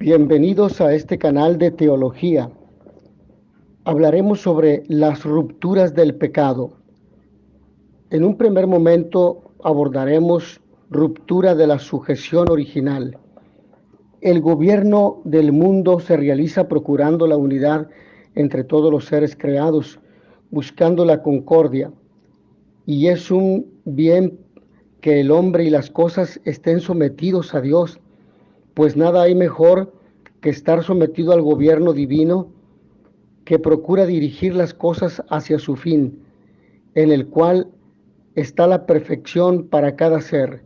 Bienvenidos a este canal de teología. Hablaremos sobre las rupturas del pecado. En un primer momento abordaremos ruptura de la sujeción original. El gobierno del mundo se realiza procurando la unidad entre todos los seres creados, buscando la concordia, y es un bien que el hombre y las cosas estén sometidos a Dios, pues nada hay mejor que estar sometido al gobierno divino que procura dirigir las cosas hacia su fin, en el cual está la perfección para cada ser.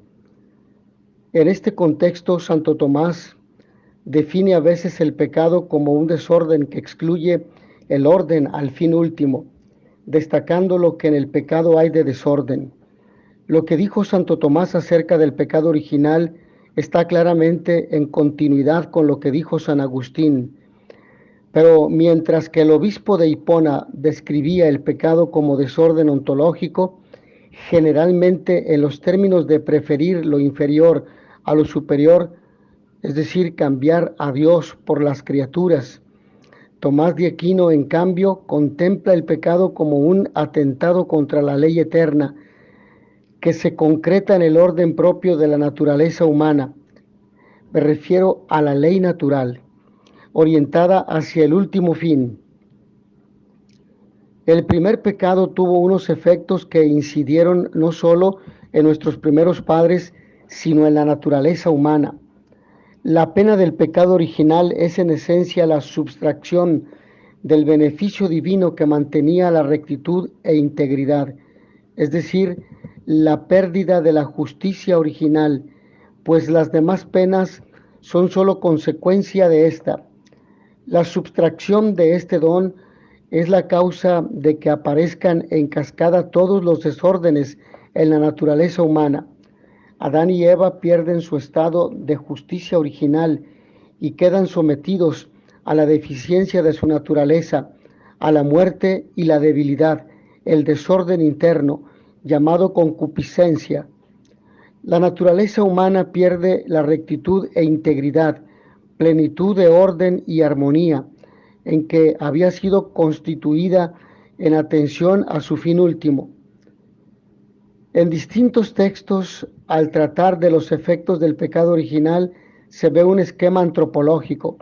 En este contexto, Santo Tomás define a veces el pecado como un desorden que excluye el orden al fin último, destacando lo que en el pecado hay de desorden. Lo que dijo Santo Tomás acerca del pecado original está claramente en continuidad con lo que dijo San Agustín. Pero mientras que el obispo de Hipona describía el pecado como desorden ontológico, generalmente en los términos de preferir lo inferior a lo superior, es decir, cambiar a Dios por las criaturas, Tomás de Aquino, en cambio, contempla el pecado como un atentado contra la ley eterna, que se concreta en el orden propio de la naturaleza humana. Me refiero a la ley natural, orientada hacia el último fin. El primer pecado tuvo unos efectos que incidieron no solo en nuestros primeros padres, sino en la naturaleza humana. La pena del pecado original es en esencia la sustracción del beneficio divino que mantenía la rectitud e integridad, es decir, la pérdida de la justicia original, pues las demás penas son solo consecuencia de esta. La sustracción de este don es la causa de que aparezcan en cascada todos los desórdenes en la naturaleza humana. Adán y Eva pierden su estado de justicia original y quedan sometidos a la deficiencia de su naturaleza, a la muerte y la debilidad, el desorden interno, llamado concupiscencia. La naturaleza humana pierde la rectitud e integridad, plenitud de orden y armonía, en que había sido constituida en atención a su fin último. En distintos textos, al tratar de los efectos del pecado original, se ve un esquema antropológico,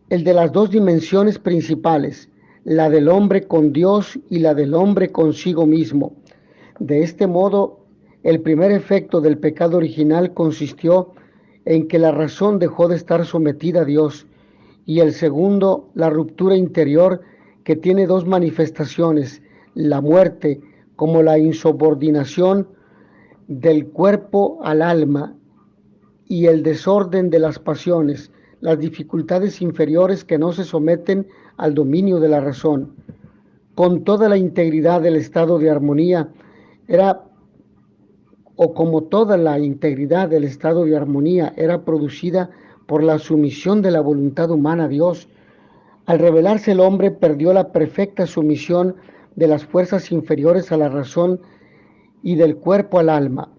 el de las dos dimensiones principales, la del hombre con Dios y la del hombre consigo mismo. De este modo, el primer efecto del pecado original consistió en que la razón dejó de estar sometida a Dios, y el segundo, la ruptura interior, que tiene dos manifestaciones: la muerte como la insubordinación del cuerpo al alma y el desorden de las pasiones, las dificultades inferiores que no se someten al dominio de la razón. Con toda la integridad del estado de armonía como toda la integridad del estado de armonía era producida por la sumisión de la voluntad humana a Dios, al revelarse el hombre perdió la perfecta sumisión de las fuerzas inferiores a la razón y del cuerpo al alma.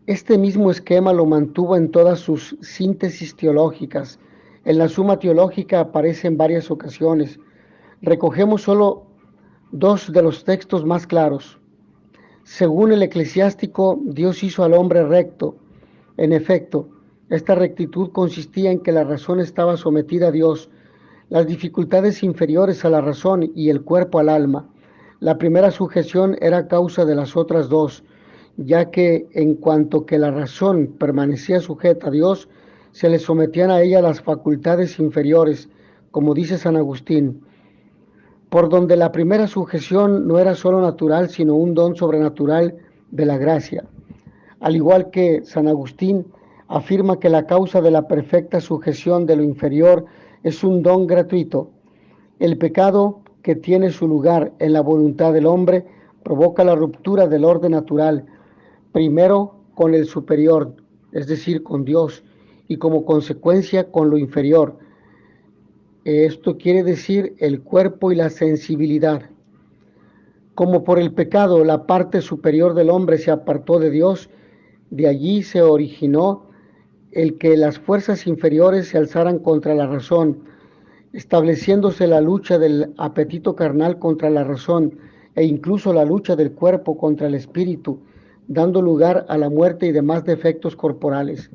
Este mismo esquema lo mantuvo en todas sus síntesis teológicas. En la Suma Teológica aparece en varias ocasiones. Recogemos solo dos de los textos más claros. Según el eclesiástico, Dios hizo al hombre recto. En efecto, esta rectitud consistía en que la razón estaba sometida a Dios, las dificultades inferiores a la razón y el cuerpo al alma. La primera sujeción era causa de las otras dos, ya que en cuanto que la razón permanecía sujeta a Dios, se le sometían a ella las facultades inferiores, como dice San Agustín, por donde la primera sujeción no era solo natural, sino un don sobrenatural de la gracia. Al igual que San Agustín afirma que la causa de la perfecta sujeción de lo inferior es un don gratuito. El pecado, que tiene su lugar en la voluntad del hombre, provoca la ruptura del orden natural, primero con el superior, es decir, con Dios, y como consecuencia con lo inferior. Esto quiere decir el cuerpo y la sensibilidad. Como por el pecado la parte superior del hombre se apartó de Dios, De allí se originó el que las fuerzas inferiores se alzaran contra la razón, estableciéndose la lucha del apetito carnal contra la razón e incluso la lucha del cuerpo contra el espíritu, dando lugar a la muerte y demás defectos corporales.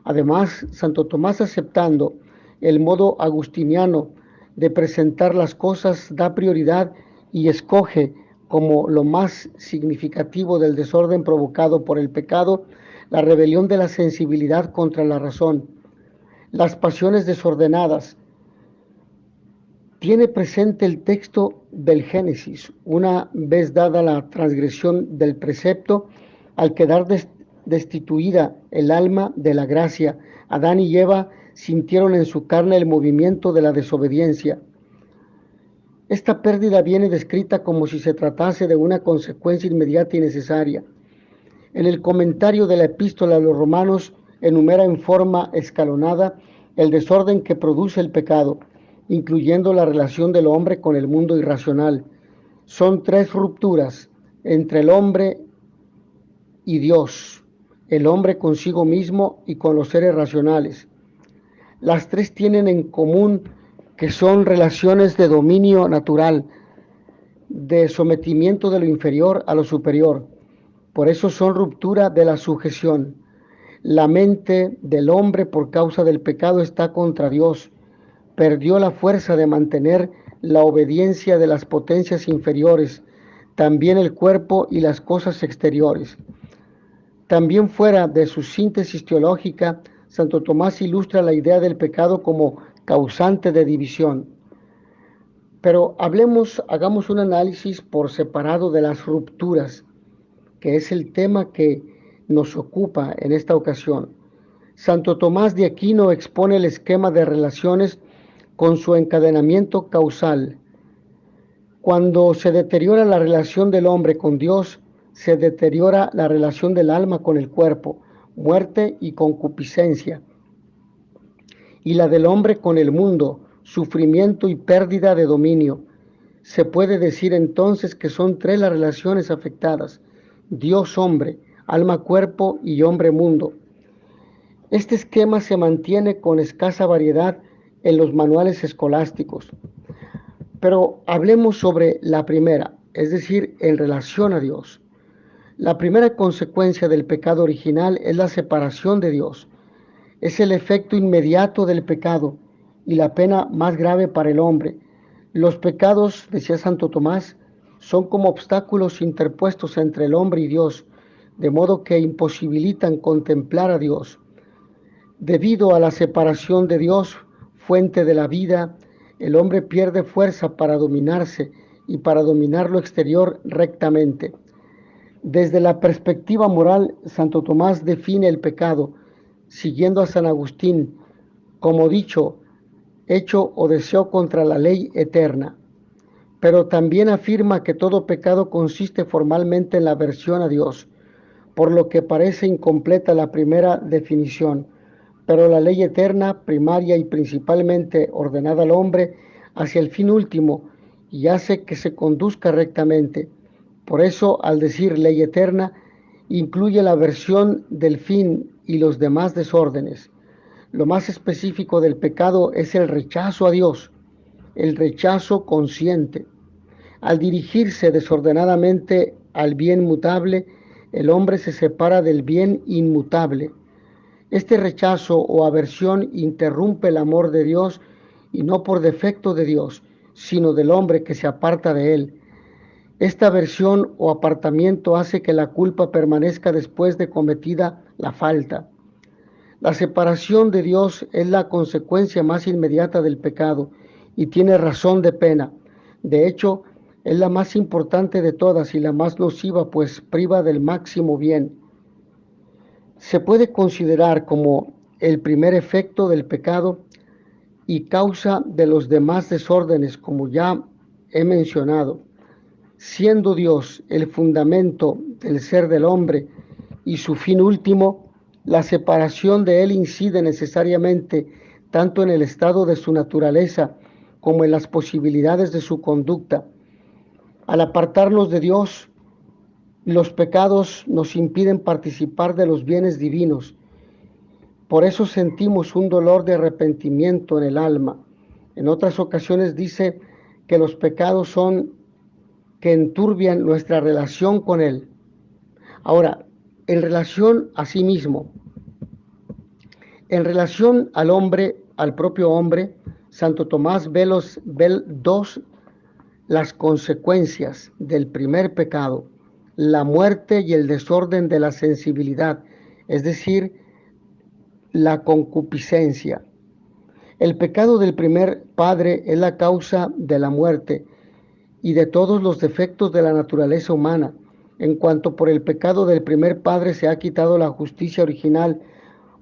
Además, Santo Tomás, aceptando el modo agustiniano de presentar las cosas, da prioridad y escoge como lo más significativo del desorden provocado por el pecado la rebelión de la sensibilidad contra la razón, las pasiones desordenadas. Tiene presente el texto del Génesis, una vez dada la transgresión del precepto, al quedar destituida el alma de la gracia, Adán y Eva sintieron en su carne el movimiento de la desobediencia. Esta pérdida viene descrita como si se tratase de una consecuencia inmediata y necesaria. En el comentario de la epístola a los Romanos enumera en forma escalonada el desorden que produce el pecado, incluyendo la relación del hombre con el mundo irracional. Son 3 rupturas entre el hombre y Dios, el hombre consigo mismo y con los seres racionales. Las 3 tienen en común que son relaciones de dominio natural, de sometimiento de lo inferior a lo superior. Por eso son ruptura de la sujeción. La mente del hombre por causa del pecado está contra Dios. Perdió la fuerza de mantener la obediencia de las potencias inferiores, también el cuerpo y las cosas exteriores. También fuera de su síntesis teológica, Santo Tomás ilustra la idea del pecado como causante de división. Pero hagamos un análisis por separado de las rupturas, que es el tema que nos ocupa en esta ocasión. Santo Tomás de Aquino expone el esquema de relaciones con su encadenamiento causal. Cuando se deteriora la relación del hombre con Dios, se deteriora la relación del alma con el cuerpo, muerte y concupiscencia, y la del hombre con el mundo, sufrimiento y pérdida de dominio. Se puede decir entonces que son 3 las relaciones afectadas: Dios-hombre, alma-cuerpo y hombre-mundo. Este esquema se mantiene con escasa variedad en los manuales escolásticos. Pero hablemos sobre la primera, es decir, en relación a Dios. La primera consecuencia del pecado original es la separación de Dios. Es el efecto inmediato del pecado y la pena más grave para el hombre. Los pecados, decía Santo Tomás, son como obstáculos interpuestos entre el hombre y Dios, de modo que imposibilitan contemplar a Dios. Debido a la separación de Dios, fuente de la vida, el hombre pierde fuerza para dominarse y para dominar lo exterior rectamente. Desde la perspectiva moral, Santo Tomás define el pecado, siguiendo a San Agustín, como dicho, hecho o deseo contra la ley eterna. Pero también afirma que todo pecado consiste formalmente en la aversión a Dios, por lo que parece incompleta la primera definición. Pero la ley eterna, primaria y principalmente ordenada al hombre hacia el fin último, y hace que se conduzca rectamente. Por eso, al decir ley eterna, incluye la aversión del fin y los demás desórdenes. Lo más específico del pecado es el rechazo a Dios, el rechazo consciente. Al dirigirse desordenadamente al bien mutable, el hombre se separa del bien inmutable. Este rechazo o aversión interrumpe el amor de Dios, y no por defecto de Dios, sino del hombre que se aparta de él. Esta aversión o apartamiento hace que la culpa permanezca después de cometida la falta. La separación de Dios es la consecuencia más inmediata del pecado y tiene razón de pena. De hecho, es la más importante de todas y la más nociva, pues priva del máximo bien. Se puede considerar como el primer efecto del pecado y causa de los demás desórdenes, como ya he mencionado. Siendo Dios el fundamento del ser del hombre y su fin último, la separación de él incide necesariamente tanto en el estado de su naturaleza como en las posibilidades de su conducta. Al apartarnos de Dios, Los pecados nos impiden participar de los bienes divinos. Por eso sentimos un dolor de arrepentimiento en el alma. En otras ocasiones dice que los pecados son que enturbian nuestra relación con Él. Ahora, en relación a sí mismo, en relación al hombre, al propio hombre, Santo Tomás ve las consecuencias del primer pecado, la muerte y el desorden de la sensibilidad, es decir, la concupiscencia. El pecado del primer padre es la causa de la muerte y de todos los defectos de la naturaleza humana, en cuanto por el pecado del primer padre se ha quitado la justicia original,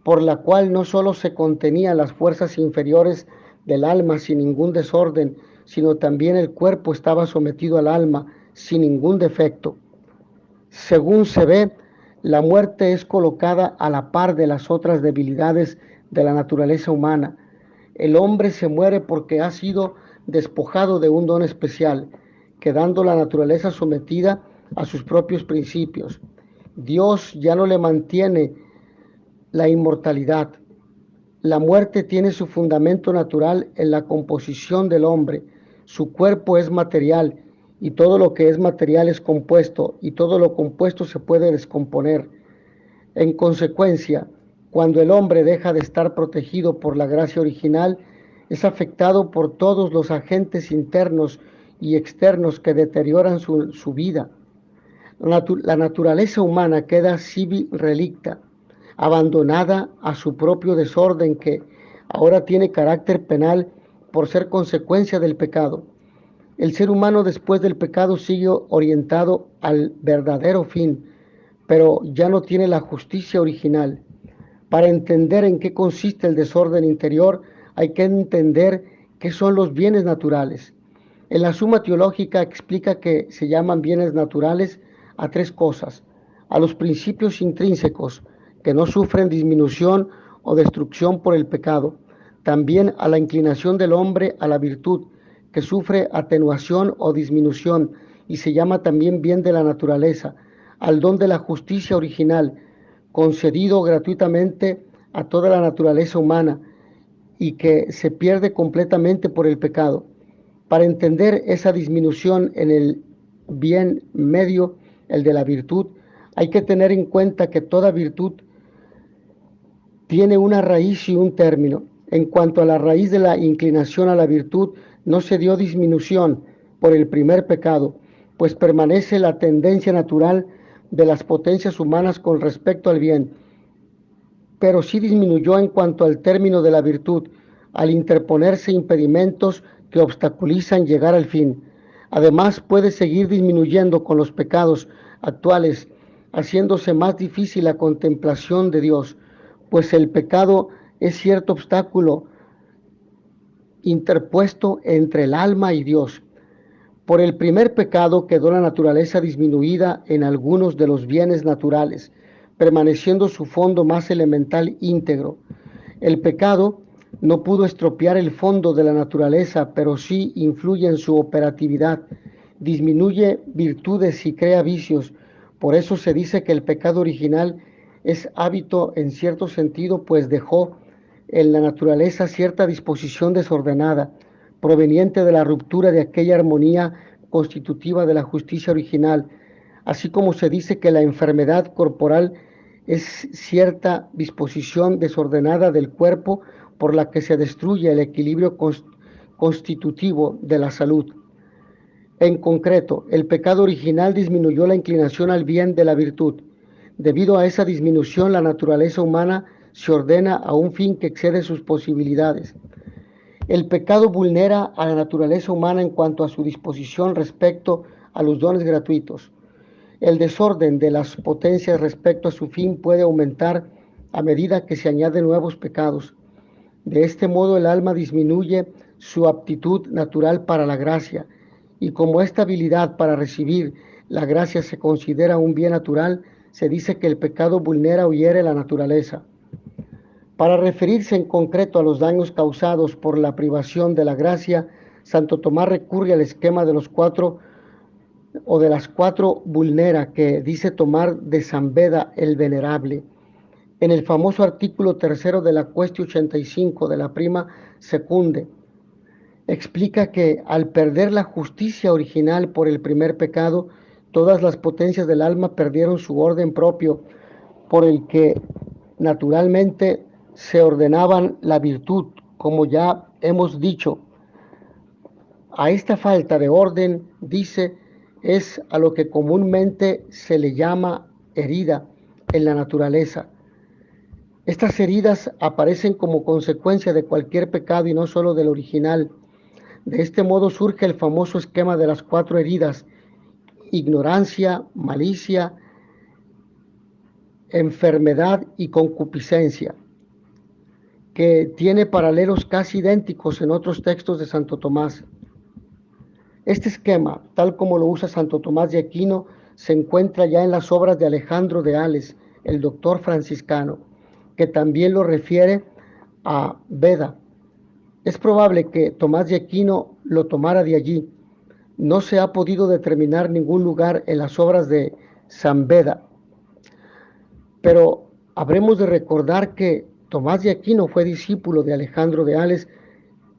por la cual no sólo se contenían las fuerzas inferiores del alma sin ningún desorden, sino también el cuerpo estaba sometido al alma sin ningún defecto. Según se ve, la muerte es colocada a la par de las otras debilidades de la naturaleza humana. El hombre se muere porque ha sido despojado de un don especial, quedando la naturaleza sometida a sus propios principios. Dios ya no le mantiene la inmortalidad. La muerte tiene su fundamento natural en la composición del hombre. Su cuerpo es material y todo lo que es material es compuesto y todo lo compuesto se puede descomponer. En consecuencia, cuando el hombre deja de estar protegido por la gracia original, es afectado por todos los agentes internos y externos que deterioran su vida. La naturaleza humana queda civil relicta, abandonada a su propio desorden que ahora tiene carácter penal por ser consecuencia del pecado. El ser humano después del pecado sigue orientado al verdadero fin, pero ya no tiene la justicia original. Para entender en qué consiste el desorden interior, hay que entender qué son los bienes naturales. En la Suma Teológica explica que se llaman bienes naturales a tres cosas: a los principios intrínsecos, que no sufren disminución o destrucción por el pecado; también a la inclinación del hombre a la virtud, que sufre atenuación o disminución y se llama también bien de la naturaleza; al don de la justicia original, concedido gratuitamente a toda la naturaleza humana y que se pierde completamente por el pecado. Para entender esa disminución en el bien medio, el de la virtud, hay que tener en cuenta que toda virtud tiene una raíz y un término. En cuanto a la raíz de la inclinación a la virtud, no se dio disminución por el primer pecado, pues permanece la tendencia natural de las potencias humanas con respecto al bien, pero sí disminuyó en cuanto al término de la virtud, al interponerse impedimentos que obstaculizan llegar al fin. Además, puede seguir disminuyendo con los pecados actuales, haciéndose más difícil la contemplación de Dios, pues el pecado es cierto obstáculo interpuesto entre el alma y Dios. Por el primer pecado quedó la naturaleza disminuida en algunos de los bienes naturales, permaneciendo su fondo más elemental íntegro. El pecado no pudo estropear el fondo de la naturaleza, pero sí influye en su operatividad, disminuye virtudes y crea vicios. Por eso se dice que el pecado original es hábito en cierto sentido, pues dejó en la naturaleza cierta disposición desordenada, proveniente de la ruptura de aquella armonía constitutiva de la justicia original, así como se dice que la enfermedad corporal es cierta disposición desordenada del cuerpo por la que se destruye el equilibrio constitutivo de la salud. En concreto, el pecado original disminuyó la inclinación al bien de la virtud. Debido a esa disminución, la naturaleza humana se ordena a un fin que excede sus posibilidades. El pecado vulnera a la naturaleza humana en cuanto a su disposición respecto a los dones gratuitos. El desorden de las potencias respecto a su fin puede aumentar a medida que se añaden nuevos pecados. De este modo, el alma disminuye su aptitud natural para la gracia, y como esta habilidad para recibir la gracia se considera un bien natural, se dice que el pecado vulnera o hiere la naturaleza. Para referirse en concreto a los daños causados por la privación de la gracia, Santo Tomás recurre al esquema de los cuatro o de las 4 vulnera que dice tomar de San Beda el Venerable. En el famoso artículo tercero de la Cuestio 85 de la Prima Secunde, explica que al perder la justicia original por el primer pecado, todas las potencias del alma perdieron su orden propio, por el que naturalmente se ordenaban la virtud, como ya hemos dicho. A esta falta de orden, dice, es a lo que comúnmente se le llama herida en la naturaleza. Estas heridas aparecen como consecuencia de cualquier pecado y no solo del original. De este modo surge el famoso esquema de las 4 heridas: ignorancia, malicia, enfermedad y concupiscencia, que tiene paralelos casi idénticos en otros textos de Santo Tomás. Este esquema, tal como lo usa Santo Tomás de Aquino, se encuentra ya en las obras de Alejandro de Ales, el doctor franciscano, que también lo refiere a Beda. Es probable que Tomás de Aquino lo tomara de allí. No se ha podido determinar ningún lugar en las obras de San Beda, pero habremos de recordar que Tomás de Aquino fue discípulo de Alejandro de Ales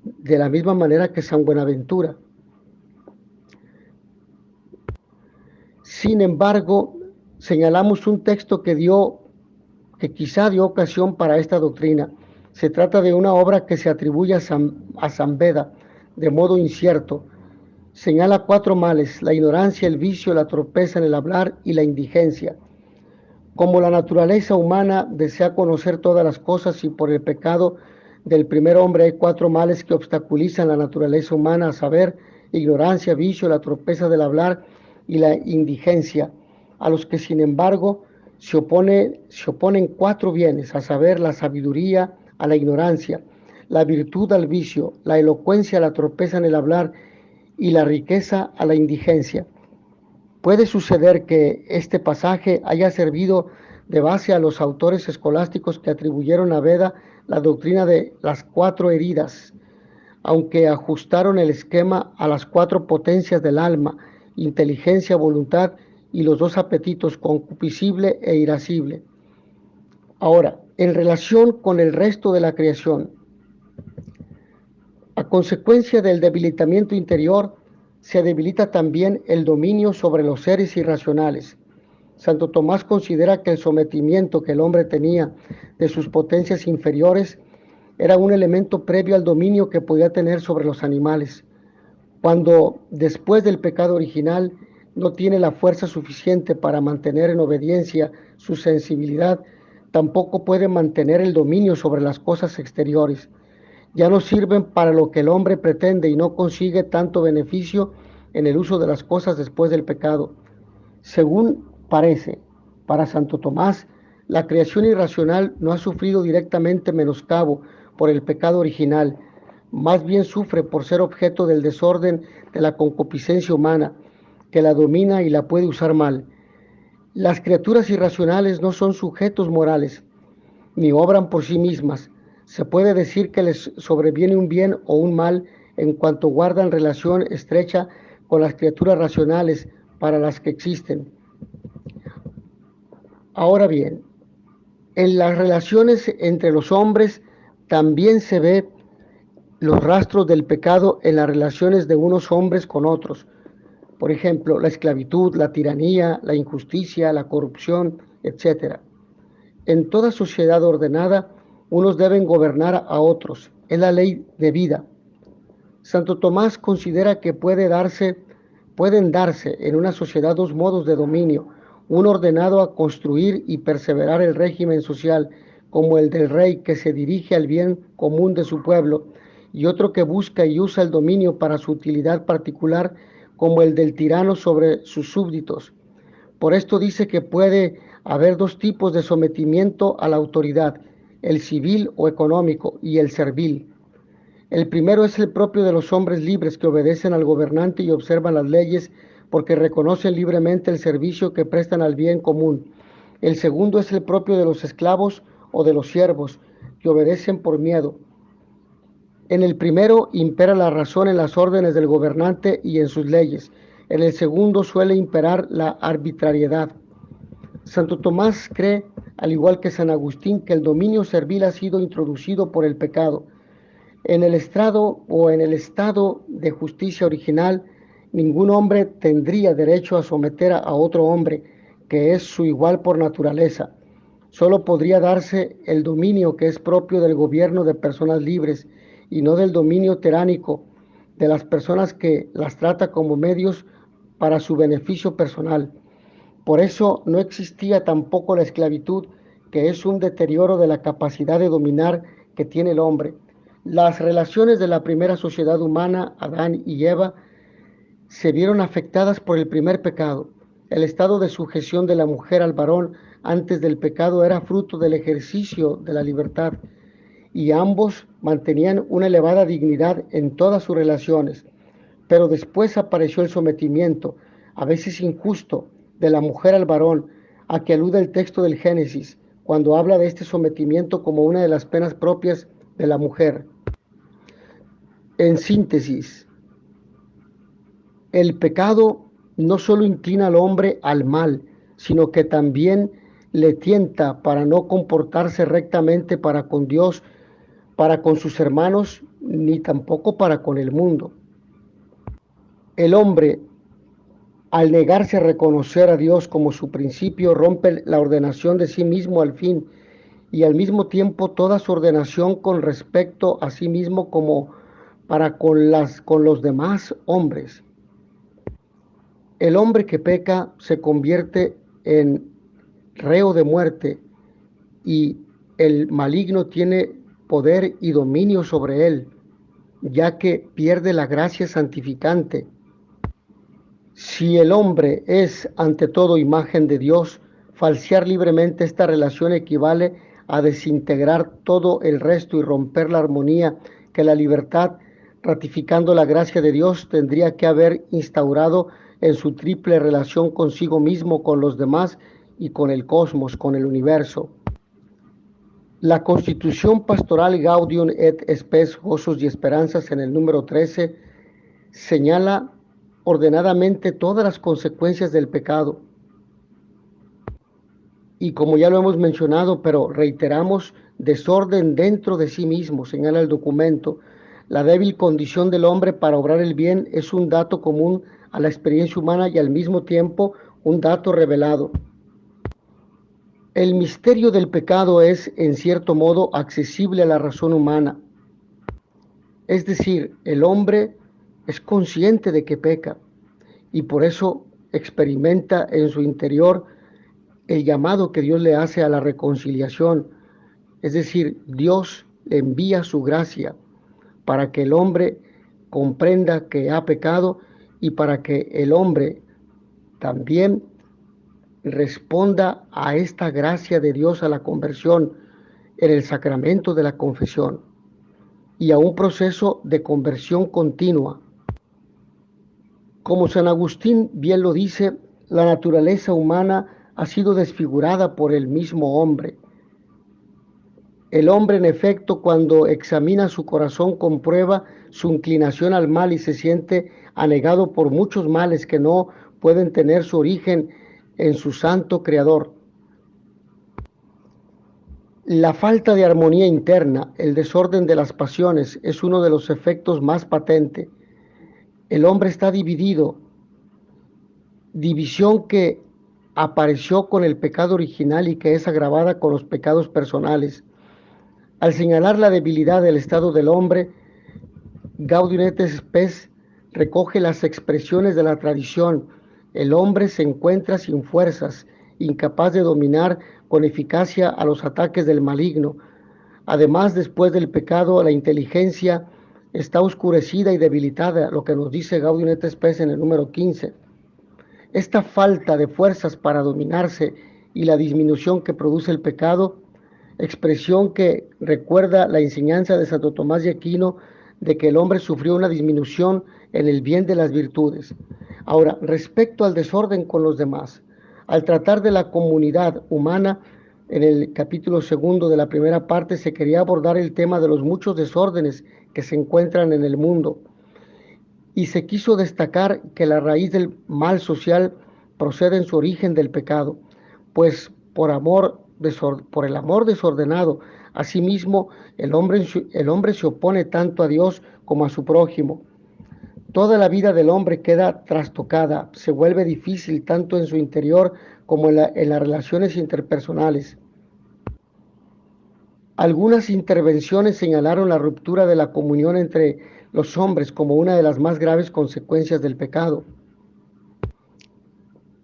de la misma manera que San Buenaventura. Sin embargo, señalamos un texto que quizá dio ocasión para esta doctrina. Se trata de una obra que se atribuye a San Beda de modo incierto. Señala 4 males: la ignorancia, el vicio, la torpeza en el hablar y la indigencia. Como la naturaleza humana desea conocer todas las cosas y por el pecado del primer hombre hay 4 males que obstaculizan la naturaleza humana, a saber, ignorancia, vicio, la torpeza del hablar y la indigencia, a los que sin embargo se oponen 4 bienes, a saber, la sabiduría a la ignorancia, la virtud al vicio, la elocuencia a la torpeza en el hablar y la riqueza a la indigencia. Puede suceder que este pasaje haya servido de base a los autores escolásticos que atribuyeron a Beda la doctrina de las 4 heridas, aunque ajustaron el esquema a las 4 potencias del alma: inteligencia, voluntad y los 2 apetitos, concupiscible e irascible. Ahora, en relación con el resto de la creación, a consecuencia del debilitamiento interior, se debilita también el dominio sobre los seres irracionales. Santo Tomás considera que el sometimiento que el hombre tenía de sus potencias inferiores era un elemento previo al dominio que podía tener sobre los animales. Cuando, después del pecado original, no tiene la fuerza suficiente para mantener en obediencia su sensibilidad, tampoco puede mantener el dominio sobre las cosas exteriores. Ya no sirven para lo que el hombre pretende y no consigue tanto beneficio en el uso de las cosas después del pecado. Según parece, para Santo Tomás, la creación irracional no ha sufrido directamente menoscabo por el pecado original, más bien sufre por ser objeto del desorden de la concupiscencia humana, que la domina y la puede usar mal. Las criaturas irracionales no son sujetos morales, ni obran por sí mismas. Se puede decir que les sobreviene un bien o un mal en cuanto guardan relación estrecha con las criaturas racionales para las que existen. Ahora bien, en las relaciones entre los hombres también se ve los rastros del pecado en las relaciones de unos hombres con otros. Por ejemplo, la esclavitud, la tiranía, la injusticia, la corrupción, etc. En toda sociedad ordenada, unos deben gobernar a otros. Es la ley de vida. Santo Tomás considera que pueden darse en una sociedad 2 modos de dominio: uno ordenado a construir y perseverar el régimen social, como el del rey que se dirige al bien común de su pueblo, y otro que busca y usa el dominio para su utilidad particular, como el del tirano sobre sus súbditos. Por esto dice que puede haber 2 tipos de sometimiento a la autoridad: el civil o económico y el servil. El primero es el propio de los hombres libres que obedecen al gobernante y observan las leyes porque reconocen libremente el servicio que prestan al bien común. El segundo es el propio de los esclavos o de los siervos que obedecen por miedo. En el primero impera la razón en las órdenes del gobernante y en sus leyes, En el segundo suele imperar la arbitrariedad. Santo Tomás cree, al igual que San Agustín, que el dominio servil ha sido introducido por el pecado. En el estado de justicia original, ningún hombre tendría derecho a someter a otro hombre que es su igual por naturaleza. Solo podría darse el dominio que es propio del gobierno de personas libres y no del dominio tiránico de las personas que las trata como medios para su beneficio personal. Por eso no existía tampoco la esclavitud, que es un deterioro de la capacidad de dominar que tiene el hombre. Las relaciones de la primera sociedad humana, Adán y Eva, se vieron afectadas por el primer pecado. El estado de sujeción de la mujer al varón antes del pecado era fruto del ejercicio de la libertad, y ambos mantenían una elevada dignidad en todas sus relaciones. Pero después apareció el sometimiento, a veces injusto, de la mujer al varón, a que alude el texto del Génesis, cuando habla de este sometimiento como una de las penas propias de la mujer. En síntesis, el pecado no solo inclina al hombre al mal, sino que también le tienta para no comportarse rectamente para con Dios, para con sus hermanos, ni tampoco para con el mundo. El hombre, al negarse a reconocer a Dios como su principio, rompe la ordenación de sí mismo al fin, y al mismo tiempo toda su ordenación con respecto a sí mismo como para con los demás hombres. El hombre que peca se convierte en reo de muerte, y el maligno tiene poder y dominio sobre él, ya que pierde la gracia santificante. Si el hombre es ante todo imagen de Dios, falsear libremente esta relación equivale a desintegrar todo el resto y romper la armonía que la libertad, ratificando la gracia de Dios, tendría que haber instaurado en su triple relación consigo mismo, con los demás y con el cosmos, con el universo. La Constitución Pastoral Gaudium et Spes, Gozos y Esperanzas, en el número 13, señala ordenadamente todas las consecuencias del pecado. Y como ya lo hemos mencionado, pero reiteramos, desorden dentro de sí mismo, señala el documento. La débil condición del hombre para obrar el bien es un dato común a la experiencia humana y al mismo tiempo un dato revelado. El misterio del pecado es, en cierto modo, accesible a la razón humana. Es decir, el hombre es consciente de que peca y por eso experimenta en su interior el llamado que Dios le hace a la reconciliación. Es decir, Dios le envía su gracia para que el hombre comprenda que ha pecado y para que el hombre también responda a esta gracia de Dios, a la conversión en el sacramento de la confesión y a un proceso de conversión continua. Como San Agustín bien lo dice, la naturaleza humana ha sido desfigurada por el mismo hombre. El hombre, en efecto, cuando examina su corazón, comprueba su inclinación al mal y se siente anegado por muchos males que no pueden tener su origen en su santo Creador. La falta de armonía interna, el desorden de las pasiones, es uno de los efectos más patentes. El hombre está dividido, división que apareció con el pecado original y que es agravada con los pecados personales. Al señalar la debilidad del estado del hombre, Gaudium et Spes recoge las expresiones de la tradición. El hombre se encuentra sin fuerzas, incapaz de dominar con eficacia a los ataques del maligno. Además, después del pecado, la inteligencia está oscurecida y debilitada, lo que nos dice Gaudium et Spes en el número 15. Esta falta de fuerzas para dominarse y la disminución que produce el pecado, expresión que recuerda la enseñanza de Santo Tomás de Aquino de que el hombre sufrió una disminución en el bien de las virtudes. Ahora, respecto al desorden con los demás, al tratar de la comunidad humana, en el capítulo 2 de la primera parte se quería abordar el tema de los muchos desórdenes que se encuentran en el mundo. y se quiso destacar que la raíz del mal social procede en su origen del pecado, pues por el amor desordenado, asimismo el hombre se opone tanto a Dios como a su prójimo. Toda la vida del hombre queda trastocada, se vuelve difícil tanto en su interior como en las relaciones interpersonales. Algunas intervenciones señalaron la ruptura de la comunión entre los hombres como una de las más graves consecuencias del pecado.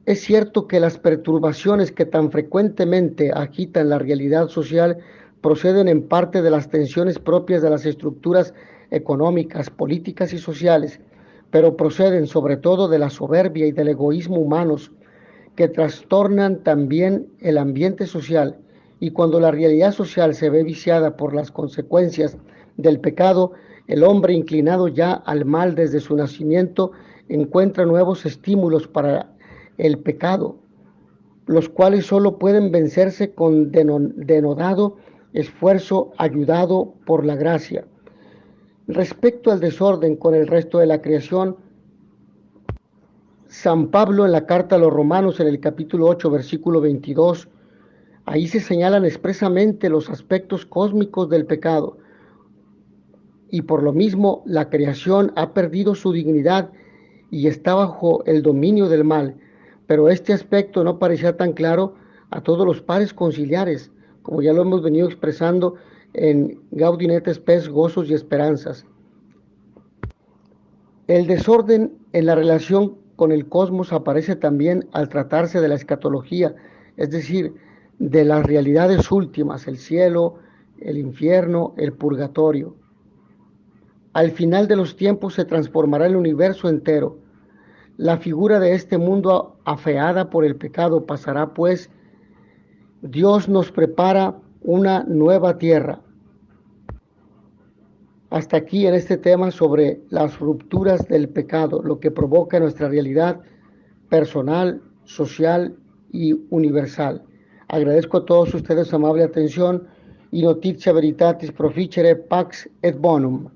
Es cierto que las perturbaciones que tan frecuentemente agitan la realidad social proceden en parte de las tensiones propias de las estructuras económicas, políticas y sociales, pero proceden sobre todo de la soberbia y del egoísmo humanos que trastornan también el ambiente social, y cuando la realidad social se ve viciada por las consecuencias del pecado, el hombre inclinado ya al mal desde su nacimiento encuentra nuevos estímulos para el pecado, los cuales solo pueden vencerse con denodado esfuerzo ayudado por la gracia. Respecto al desorden con el resto de la creación, San Pablo en la carta a los Romanos en el capítulo 8, versículo 22, ahí se señalan expresamente los aspectos cósmicos del pecado, y por lo mismo la creación ha perdido su dignidad y está bajo el dominio del mal, pero este aspecto no parecía tan claro a todos los pares conciliares, como ya lo hemos venido expresando en Gaudium et Spes, gozos y esperanzas. El desorden en la relación con el cosmos aparece también al tratarse de la escatología, es decir, de las realidades últimas, el cielo, el infierno, el purgatorio. Al final de los tiempos se transformará el universo entero. La figura de este mundo afeada por el pecado pasará, pues Dios nos prepara una nueva tierra. Hasta aquí en este tema sobre las rupturas del pecado, lo que provoca nuestra realidad personal, social y universal. Agradezco a todos ustedes su amable atención y noticia veritatis proficere pax et bonum.